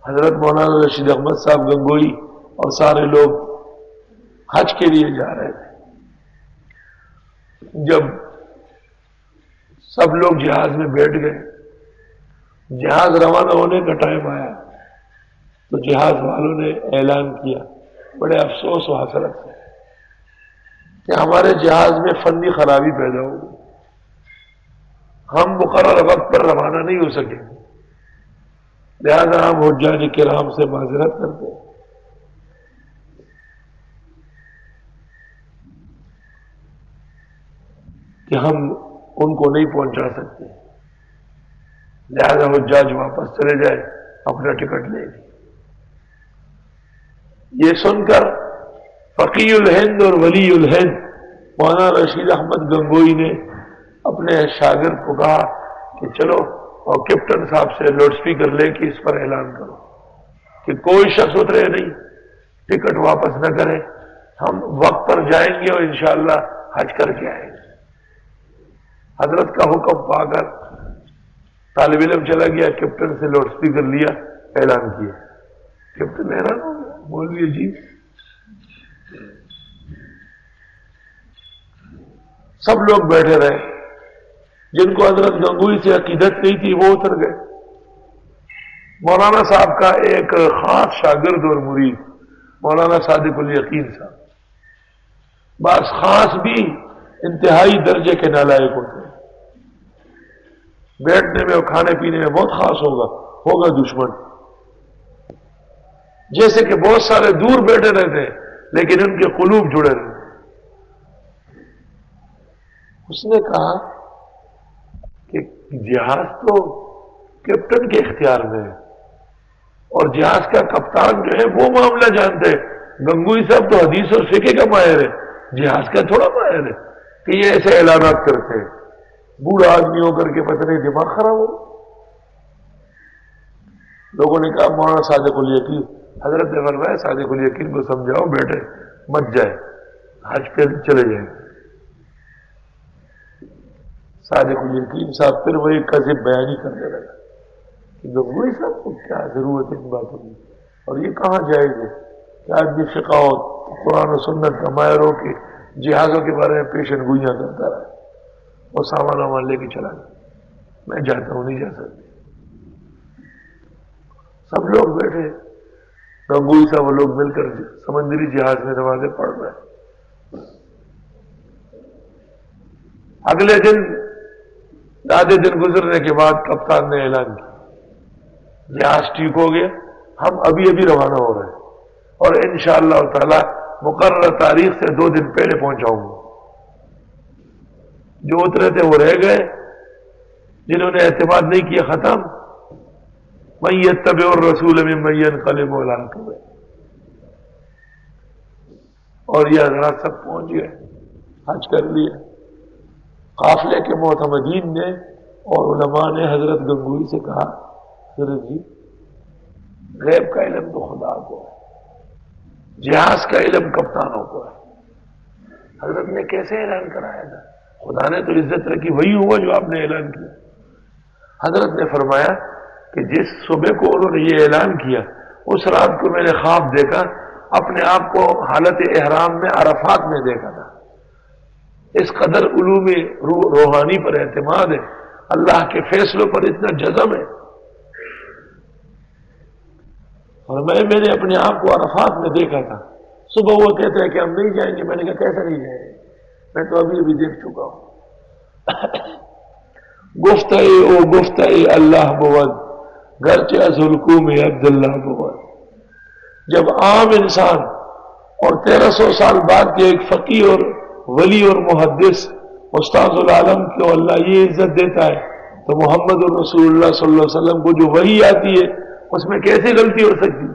حضرت مولانا رشید احمد صاحب گنگوئی اور سارے لوگ حج کے لیے جا رہے تھے. جب سب لوگ جہاز میں بیٹھ گئے, جہاز روانہ ہونے کا ٹائم آیا تو جہاز والوں نے اعلان کیا بڑے افسوس و حسرت سے کہ ہمارے جہاز میں فنی خرابی پیدا ہو گئی, ہم مقررہ وقت پر روانہ نہیں ہو سکیں گے, لہذا ہم حجاج کرام سے معذرت کرتے ہیں کہ ہم ان کو نہیں پہنچا سکتے, لہذا حجاج واپس چلے جائے اپنا ٹکٹ لے لیں. یہ سن کر فقی الہند اور ولی الہند مولانا رشید احمد گنگوئی نے اپنے شاگرد کو کہا کہ چلو اور کیپٹن صاحب سے لاؤڈ سپیکر لے کے اس پر اعلان کرو کہ کوئی شخص اترے نہیں, ٹکٹ واپس نہ کرے, ہم وقت پر جائیں گے اور انشاءاللہ حج کر کے آئیں گے. حضرت کا حکم پا کر طالب علم چلا گیا, کیپٹن سے لاؤڈ سپیکر لیا, اعلان کیا. کیپٹن حیران ہو گیا, بولیے جی. سب لوگ بیٹھے رہے, جن کو حضرت گنگوئی سے عقیدت نہیں تھی وہ اتر گئے. مولانا صاحب کا ایک خاص شاگرد اور مرید مولانا صادق الیقین صاحب, بعض خاص بھی انتہائی درجے کے نالائق ہوتے ہیں, بیٹھنے میں اور کھانے پینے میں بہت خاص ہوگا دشمن, جیسے کہ بہت سارے دور بیٹھے رہتے ہیں لیکن ان کے قلوب جڑے رہتے. اس نے کہا کہ جہاز تو کیپٹن کے اختیار میں ہے اور جہاز کا کپتان جو ہے وہ معاملہ جانتے ہیں. گنگوئی صاحب تو حدیث اور فقہ کا ماہر ہے, جہاز کا تھوڑا ماہر ہے کہ یہ ایسے اعلانات کرتے ہیں. بوڑھا آدمی ہو کر کے پتہ نہیں دماغ خراب ہو. لوگوں نے کہا مولانا صادق الیقین, حضرت نے فرمایا صادق الیقین کو سمجھاؤ بیٹھے مت جائے, حج پہ چلے جائیں. صادق الیقین صاحب پھر وہی کذب بیانی کرنے لگا کہ گنگوئی صاحب کو کیا ضرورت ہے ان باتوں کی, اور یہ کہاں جائے گے کہ آدمی فقہ و قرآن و سنت کا ماہر ہو کہ جہازوں کے بارے میں پیشن گوئیاں کرتا رہا اور سامان وامان لے کے چلا گیا. میں جاتا ہوں, نہیں جا سکتے. سب لوگ بیٹھے, گنگوئی صاحب وہ لوگ مل کر سمندری جہاز میں نمازیں پڑھ رہے ہیں. اگلے دن آدھے دن گزرنے کے بعد کپتان نے اعلان کیا جہاز ٹھیک ہو گیا, ہم ابھی روانہ ہو رہے ہیں اور انشاءاللہ تعالی مقررہ تاریخ سے 2 دن پہلے پہنچاؤں گا. جو اترے تھے وہ رہ گئے, جنہوں نے اعتماد نہیں کیا ختم. من یتبع الرسول ممن ینقلب علی عقبیہ, اور یہ حضرات سب پہنچ گئے, حج کر لیا. قافلے کے معتمدین نے اور علماء نے حضرت گنگوئی سے کہا حضرت جی غیب کا علم تو خدا کو ہے, جہاز کا علم کپتانوں کو ہے. حضرت نے کیسے اعلان کرایا تھا؟ خدا نے تو عزت رکھی, وہی ہوا جو آپ نے اعلان کیا. حضرت نے فرمایا کہ جس صبح کو انہوں نے یہ اعلان کیا اس رات کو میں نے خواب دیکھا, اپنے آپ کو حالت احرام میں عرفات میں دیکھا تھا. اس قدر علوم روحانی پر اعتماد ہے, اللہ کے فیصلوں پر اتنا جزم ہے. اور میں نے اپنے آپ کو عرفات میں دیکھا تھا. صبح وہ کہتے ہیں کہ ہم نہیں جائیں گے, میں نے کہا کیسے نہیں جائیں گے, میں تو ابھی دیکھ چکا ہوں. گفتہ اللہ بود گرچہ از حلقوم عبداللہ بود. جب عام انسان اور 1300 سال بعد کے ایک فقیہ اور ولی اور محدث استاد العالم کو اللہ یہ عزت دیتا ہے تو محمد رسول اللہ صلی اللہ علیہ وسلم کو جو وحی آتی ہے اس میں کیسے غلطی ہو سکتی ہے؟